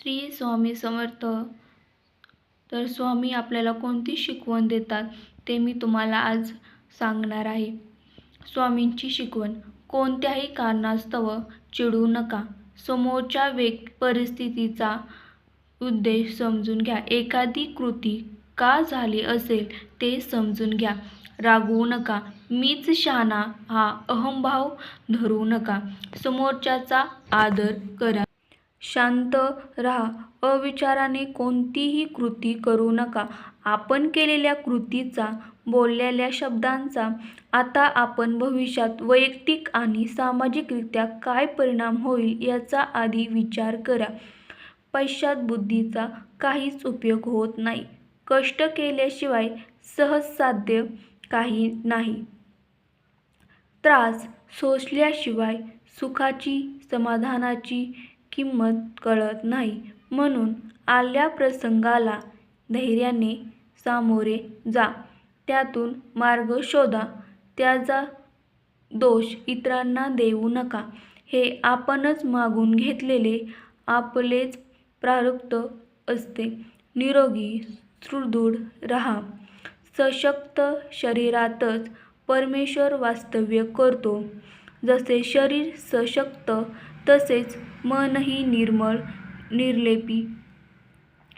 श्री स्वामी समर्थ. तर स्वामी आपल्याला कोणती शिकवण देतात ते मी तुम्हाला आज सांगणार आहे. स्वामींची शिकवण: कोणत्याही कारणास्तव चिडू नका. समोरच्या परिस्थितीचा उद्देश समजून घ्या. एखादी कृती का झाली असेल ते समजून घ्या. रागवू नका. मीच शहाणा हा अहंभाव धरू नका. समोरच्याचा आदर करा. शांत राहा. अविचाराने कोणतीही कृती करू नका. आपण केलेल्या कृतीचा, बोललेल्या शब्दांचा आता आपण भविष्यात वैयक्तिक आणि सामाजिकरित्या काय परिणाम होईल याचा आधी विचार करा. पश्चात बुद्धीचा काहीच उपयोग होत नाही. कष्ट केल्याशिवाय सहज साध्य काही नाही. त्रास सोसल्याशिवाय सुखाची, समाधानाची किंमत कळत नाही. म्हणून आल्या प्रसंगाला धैर्याने सामोरे जा. त्यातून मार्ग शोधा. त्याचा दोष इतरांना देऊ नका. हे आपणच मागून घेतलेले आपलेच प्रारब्ध असते. निरोगी सुदृढ राहा. सशक्त शरीरातच परमेश्वर वास्तव्य करतो. जसे शरीर सशक्त तसेच मनही निर्मळ निर्लेपी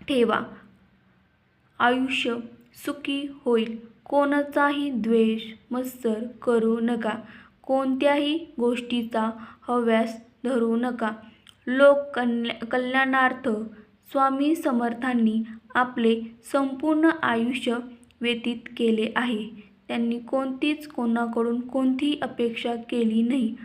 ठेवा. आयुष्य सुखी होईल. कोणाचाही द्वेष मत्सर करू नका. कोणत्याही गोष्टीचा हव्यास धरू नका. लोक कल्याणार्थ स्वामी समर्थांनी आपले संपूर्ण आयुष्य व्यतीत केले आहे. त्यांनी कोणतीच कोणाकडून कोणतीही अपेक्षा केली नाही.